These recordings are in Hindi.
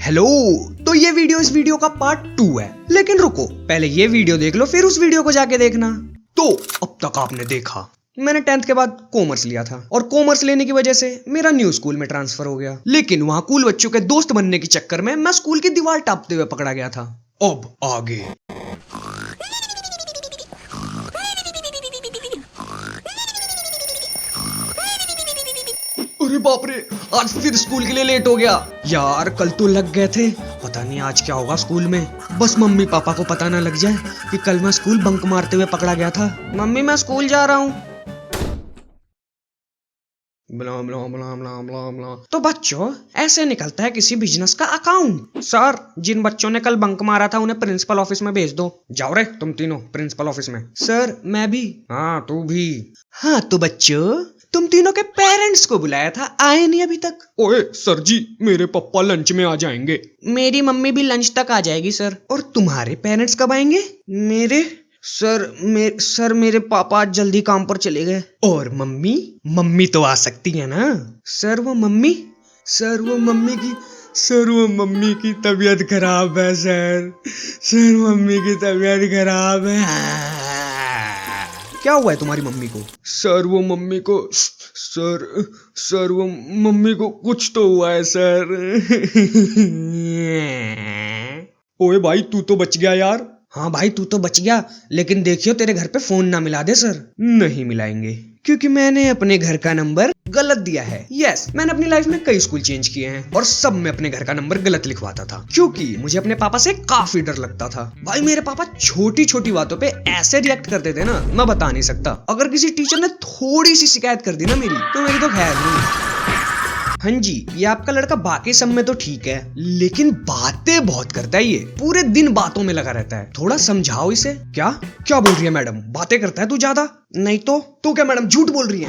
हेलो। तो ये वीडियो इस वीडियो का पार्ट 2 है, लेकिन रुको, पहले ये वीडियो देख लो फिर उस वीडियो को जाके देखना। तो अब तक आपने देखा मैंने 10th के बाद कॉमर्स लिया था और कॉमर्स लेने की वजह से मेरा न्यू स्कूल में ट्रांसफर हो गया, लेकिन वहां कूल बच्चों के दोस्त बनने के चक्कर में मैं स्कूल की दीवार टापते हुए पकड़ा गया था। अब आगे अरे बाप रे, आज फिर स्कूल के लिए लेट हो गया यार। कल तो लग गए थे, पता नहीं आज क्या होगा स्कूल में। बस मम्मी पापा को पता ना लग जाए कि कल मैं स्कूल बंक मारते हुए पकड़ा गया था। मम्मी मैं स्कूल जा रहा हूँ। ब्ला ब्ला ब्ला ब्ला ब्ला ब्ला। तो बच्चों ऐसे निकलता है किसी बिजनेस का अकाउंट। सर जिन बच्चों ने कल बंक मारा था उन्हें प्रिंसिपल ऑफिस में भेज दो। जाओ रे तुम तीनों प्रिंसिपल ऑफिस में। सर मैं भी। हाँ तू भी। हाँ तो बच्चों तुम तीनों के पेरेंट्स को बुलाया था, आए नहीं अभी तक। ओए सर जी मेरे पापा लंच में आ जाएंगे। मेरी मम्मी भी लंच तक आ जाएगी सर। और तुम्हारे पेरेंट्स कब आएंगे? मेरे सर मेरे पापा आज जल्दी काम पर चले गए। और मम्मी? मम्मी तो आ सकती है ना। सर वो मम्मी की तबीयत खराब है सर। मम्मी की तबीयत खराब है। क्या हुआ है तुम्हारी मम्मी को? सर वो मम्मी को कुछ तो हुआ है सर। ओए भाई तू तो बच गया यार। हाँ भाई तू तो बच गया, लेकिन देखियो तेरे घर पे फोन ना मिला दे सर। नहीं मिलाएंगे क्योंकि मैंने अपने घर का नंबर गलत दिया है। यस, मैंने अपनी लाइफ में कई स्कूल चेंज किए हैं और सब में अपने घर का नंबर गलत लिखवाता था क्योंकि मुझे अपने पापा से काफी डर लगता था। भाई मेरे पापा छोटी छोटी बातों पे ऐसे रिएक्ट करते थे ना, मैं बता नहीं सकता। अगर किसी टीचर ने थोड़ी सी शिकायत कर दी ना मेरी, तो मेरी तो खैर नहीं। हाँ जी, ये आपका लड़का बाकी सब में तो ठीक है, लेकिन बातें बहुत करता है। ये पूरे दिन बातों में लगा रहता है। थोड़ा समझाओ इसे। क्या बोल रही है मैडम? बातें करता है तू ज्यादा? नहीं तो क्या मैडम झूठ बोल रही है?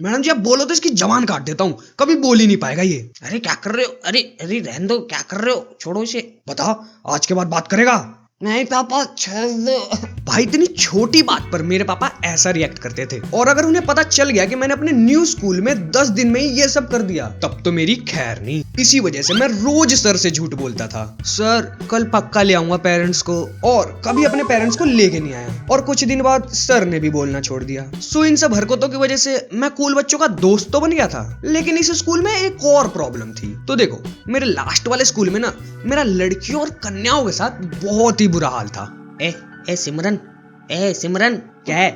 मैडम जी आप बोलो तो इसकी जबान काट देता हूँ, कभी बोल ही नहीं पाएगा ये। अरे क्या कर रहे हो? अरे रहने दो, क्या कर रहे हो? छोड़ो इसे। बता आज के बाद बात करेगा? नहीं पापा छोड़ दो। भाई इतनी छोटी बात पर मेरे पापा ऐसा रिएक्ट करते थे, और अगर उन्हें पता चल गया कि मैंने अपने न्यू स्कूल में 10 दिन में ही ये सब कर दिया, तब तो मेरी खैर नहीं। इसी वजह से मैं रोज सर से झूठ बोलता था। सर कल पक्का ले आऊंगा पेरेंट्स को, और कभी अपने पेरेंट्स को लेके नहीं आया। और कुछ दिन बाद सर ने भी बोलना छोड़ दिया। सो इन सब हरकतों की वजह से मैं कूल बच्चों का दोस्त तो बन गया था, लेकिन इस स्कूल में एक और प्रॉब्लम थी। तो देखो मेरे लास्ट वाले स्कूल में ना मेरा लड़कियों और कन्याओं के साथ बहुत ही बुरा हाल था। ए सिमरन क्या है?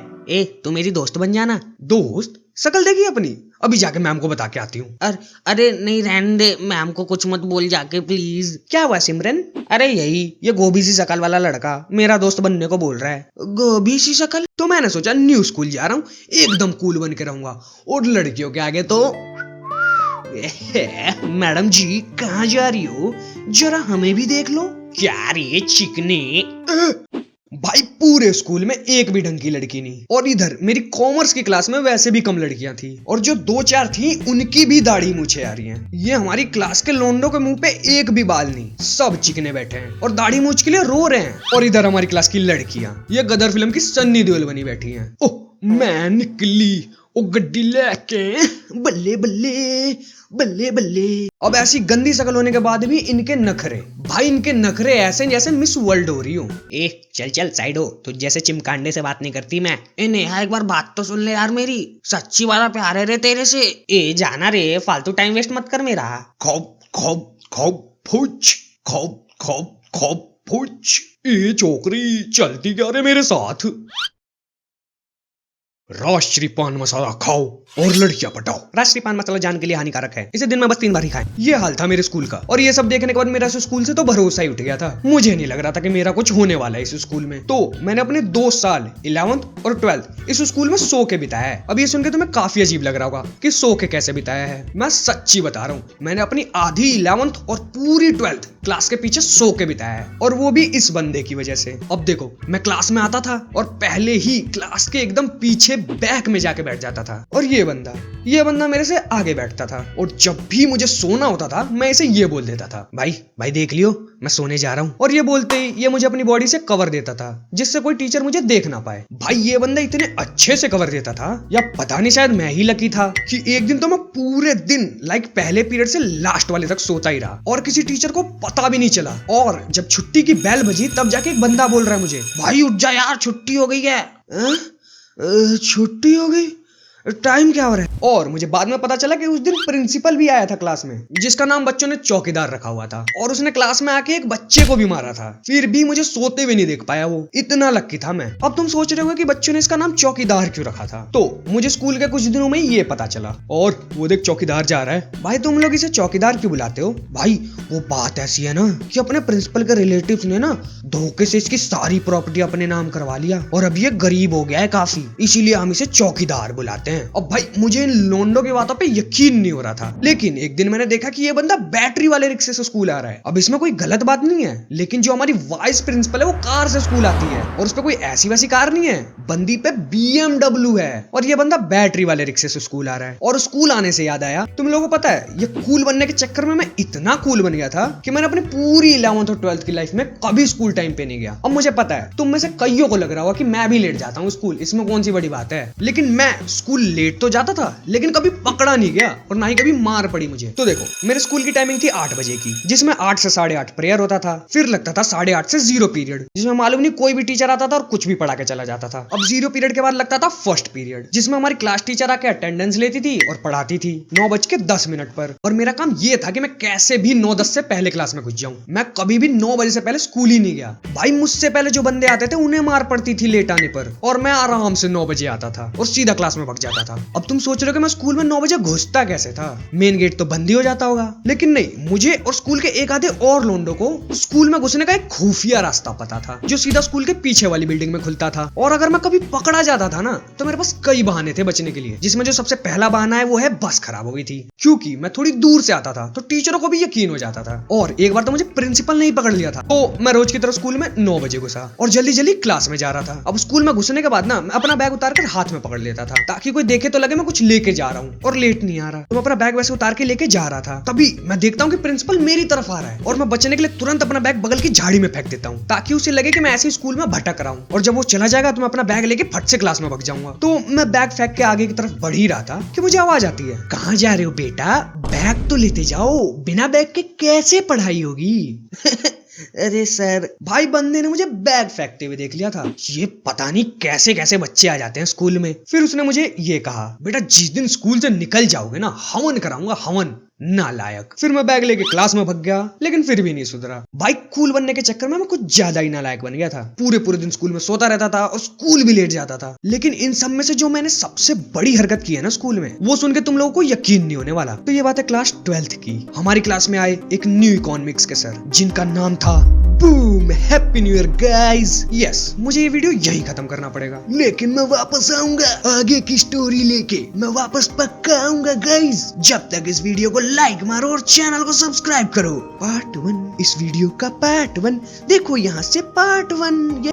तू मेरी दोस्त बन जाना। दोस्त? शकल देखी अपनी? अभी जाके मैम को बता के आती हूँ। अरे नहीं रहने दे, मैम को कुछ मत बोल जाके प्लीज। क्या हुआ सिमरन? अरे यही ये गोभी सी शकल वाला लड़का मेरा दोस्त बनने को बोल रहा है। गोभी सी शकल? तो मैंने सोचा न्यू स्कूल जा रहा हूँ, एकदम कूल बन के रहूंगा, और लड़कियों के आगे तो मैडम जी कहाँ जा रही हो? जरा हमें भी देख लो। क्या रे चिकने? भाई पूरे स्कूल में एक भी ढंग की लड़की नहीं, और इधर मेरी कॉमर्स की क्लास में वैसे भी कम लड़कियां थी, और जो 2-4 थी उनकी भी दाढ़ी मूछें आ रही हैं। ये हमारी क्लास के लोंडों के मुंह पे एक भी बाल नहीं, सब चिकने बैठे हैं और दाढ़ी मूछ के लिए रो रहे हैं। और इधर हमारी क्लास की लड़कियां ये गदर फिल्म की सन्नी देओल बनी बैठी हैं। ओह मैं निकली ओ गड्डी लेके, बल्ले बल्ले बल्ले बल्ले। अब ऐसी गंदी शकल होने के बाद भी इनके नखरे, भाई इनके नखरे ऐसे जैसे मिस वर्ल्ड हो रही हो। चल साइड हो, तुझ जैसे चिमकांडे से बात नहीं करती मैं। नेहा एक बार बात तो सुन ले यार मेरी, सच्ची वाला प्यार है रे तेरे से। जाना रे, फालतू टाइम वेस्ट मत कर मेरा। खौब खौब खौब फुच, खौब खौब खौब फुच। छोकरी चलती क्या रे मेरे साथ? राष्ट्रीय पान मसाला खाओ और लड़कियां पटाओ। राष्ट्रीय पान मसाला जान के लिए हानिकारक है, इसे दिन में बस 3 बार ही खाएं। ये हाल था मेरे स्कूल का, और ये सब देखने के बाद मेरा इस स्कूल से तो भरोसा ही उठ गया था। मुझे नहीं लग रहा था कि मेरा कुछ होने वाला है इस स्कूल में। तो मैंने अपने 2 साल 11th और 12th इस स्कूल में सो के बिताया है। अब ये सुन के तुम्हें काफी अजीब लग रहा होगा कि सो के कैसे बिताया है। मैं सच्ची बता रहा हूँ, मैंने अपनी आधी 11th और पूरी 12th क्लास के पीछे सो के बिताया है, और वो भी इस बंदे की वजह से। अब देखो, मैं क्लास में आता था और पहले ही क्लास के एकदम पीछे बैक में जाके बैठ जाता था, और ये बंदा मेरे से आगे बैठता था, और जब भी मुझे सोना होता था मैं इसे ये बोल देता था, भाई देख लियो मैं सोने जा रहा हूँ। और ये बोलते ही ये मुझे अपनी बॉडी से कवर देता था, जिससे कोई टीचर मुझे देख ना पाए। भाई ये बंदा इतने अच्छे से कवर देता था, या पता नहीं शायद मैं ही लकी था कि एक दिन तो मैं पूरे दिन पहले पीरियड से लास्ट वाले तक सोता ही रहा, और किसी टीचर को पता भी नहीं चला। और जब छुट्टी की बेल बजी तब जाके एक बंदा बोल रहा है मुझे, भाई उठ जा यार, छुट्टी हो गई है। छुट्टी हो गई? टाइम क्या हो रहा है? और मुझे बाद में पता चला कि उस दिन प्रिंसिपल भी आया था क्लास में, जिसका नाम बच्चों ने चौकीदार रखा हुआ था, और उसने क्लास में आके एक बच्चे को भी मारा था। फिर भी मुझे सोते हुए नहीं देख पाया वो, इतना लकी था मैं। अब तुम सोच रहे हो कि बच्चों ने इसका नाम चौकीदार क्यों रखा था, तो मुझे स्कूल के कुछ दिनों में ये पता चला। और वो देख, चौकीदार जा रहा है। भाई तुम लोग इसे चौकीदार क्यों बुलाते हो? भाई वो बात ऐसी है ना कि अपने प्रिंसिपल के रिलेटिव्स ने ना धोखे से इसकी सारी प्रॉपर्टी अपने नाम करवा लिया, और अब ये गरीब हो गया है काफी, इसीलिए हम इसे चौकीदार बुलाते हैं। अब भाई मुझे इन लोंडों की बातों पे यकीन नहीं हो रहा था, लेकिन एक दिन मैंने देखा कि ये बंदा बैटरी वाले रिक्शे से स्कूल आ रहा है। अब इसमें कोई गलत बात नहीं है, लेकिन जो हमारी वाइस प्रिंसिपल है वो कार से स्कूल आती है, और उस पे कोई ऐसी वैसी कार नहीं है, बंदी पे BMW है, और ये बंदा बैटरी वाले रिक्शे से स्कूल आ रहा है। और स्कूल आने से याद आया, तुम लोगों को पता है ये कूल बनने के चक्कर में मैं इतना कूल बन गया था कि मैंने अपनी पूरी 11th और 12th की लाइफ में कभी स्कूल टाइम पे नहीं गया। अब मुझे पता है तुम में से कईयों को लग रहा होगा कि मैं भी लेट जाता हूँ स्कूल, इसमें कौन सी बड़ी बात है, लेकिन मैं स्कूल लेट तो जाता था, लेकिन कभी पकड़ा नहीं गया, और ना ही कभी मार पड़ी मुझे। तो देखो, मेरे स्कूल की टाइमिंग थी 8 बजे की, जिसमें 8 से 8:30 प्रेयर होता था, फिर लगता था 8:30 से 0 पीरियड, जिसमें मालूम नहीं कोई भी टीचर आता था और कुछ भी पढ़ा के चला जाता था। अब 0 पीरियड के बाद लगता था फर्स्ट पीरियड, जिसमें हमारी क्लास टीचर आके अटेंडेंस लेती थी और पढ़ाती थी 9:10 पर, और मेरा काम ये था कि मैं कैसे भी 9:10 से पहले क्लास में घुस जाऊं। मैं कभी भी 9 बजे से पहले स्कूल ही नहीं गया। भाई मुझसे पहले जो बंदे आते थे उन्हें मार पड़ती थी लेट आने पर, और मैं आराम से 9 बजे आता था और सीधा क्लास में भाग जाता था। अब तुम सोच रहे हो कि मैं स्कूल में 9 बजे घुसता कैसे था? मेन गेट तो बंद ही हो जाता होगा, लेकिन नहीं, मुझे और स्कूल के एक आधे और लोंडो को स्कूल में घुसने का एक खुफिया रास्ता पता था, जो सीधा स्कूल के पीछे वाली बिल्डिंग में खुलता था। और अगर मैं कभी पकड़ा जाता था ना, तो मेरे पास कई बहाने थे बचने के लिए, जिसमें जो सबसे पहला बहाना है वो है बस खराब हो गई थी, क्योंकि मैं थोड़ी दूर से आता था तो टीचरों को भी यकीन हो जाता था। और एक बार तो मुझे प्रिंसिपल ने ही पकड़ लिया था, तो मैं रोज की तरह स्कूल में 9 बजे घुसा और जल्दी जल्दी क्लास में जा रहा था। अब स्कूल में घुसने के बाद ना मैं अपना बैग उतार कर हाथ में पकड़ लेता था, ताकि कोई देखे तो लगे मैं कुछ लेके जा रहा हूँ और लेट नहीं आ रहा। तो मैं अपना बैग वैसे उतार के लेके जा रहा था, तभी मैं देखता हूँ कि प्रिंसिपल मेरी तरफ आ रहा है, और मैं बचने के लिए तुरंत अपना बैग बगल की झाड़ी में फेंक देता हूँ, ताकि उसे लगे कि मैं ऐसे स्कूल में भटक रहा हूँ, और जब वो चला जाएगा तो मैं अपना बैग लेके फट से क्लास में भाग जाऊंगा। तो मैं बैग फेंक के आगे की तरफ बढ़ ही रहा था कि मुझे आवाज आती है, कहाँ जा रहे हो बेटा, बैग तो लेते जाओ, बिना बैग के कैसे पढ़ाई होगी? अरे सर, भाई बंदे ने मुझे बैग फेंकते हुए देख लिया था। ये पता नहीं कैसे कैसे बच्चे आ जाते हैं स्कूल में। फिर उसने मुझे ये कहा, बेटा जिस दिन स्कूल से निकल जाओगे ना, हवन कराऊंगा, हवन। नालायक। फिर मैं बैग लेके क्लास में भाग गया, लेकिन फिर भी नहीं सुधरा। भाई कूल बनने के चक्कर में मैं कुछ ज्यादा ही नालायक बन गया था। पूरे पूरे दिन स्कूल में सोता रहता था और स्कूल भी लेट जाता था। लेकिन इन सब में से जो मैंने सबसे बड़ी हरकत की है ना स्कूल में, वो सुन के तुम लोगों को यकीन नहीं होने वाला। तो ये बात है क्लास 12th की। हमारी क्लास में आए एक न्यू इकोनॉमिक्स के सर, जिनका नाम था boom. Happy new year guys. Yes, मुझे ये वीडियो यही खत्म करना पड़ेगा, लेकिन मैं वापस आऊंगा आगे की स्टोरी लेके। मैं वापस पक्का आऊंगा गाइस। जब तक इस वीडियो को लाइक मारो और चैनल को सब्सक्राइब करो। पार्ट 1, इस वीडियो का पार्ट 1 देखो, यहाँ से पार्ट 1।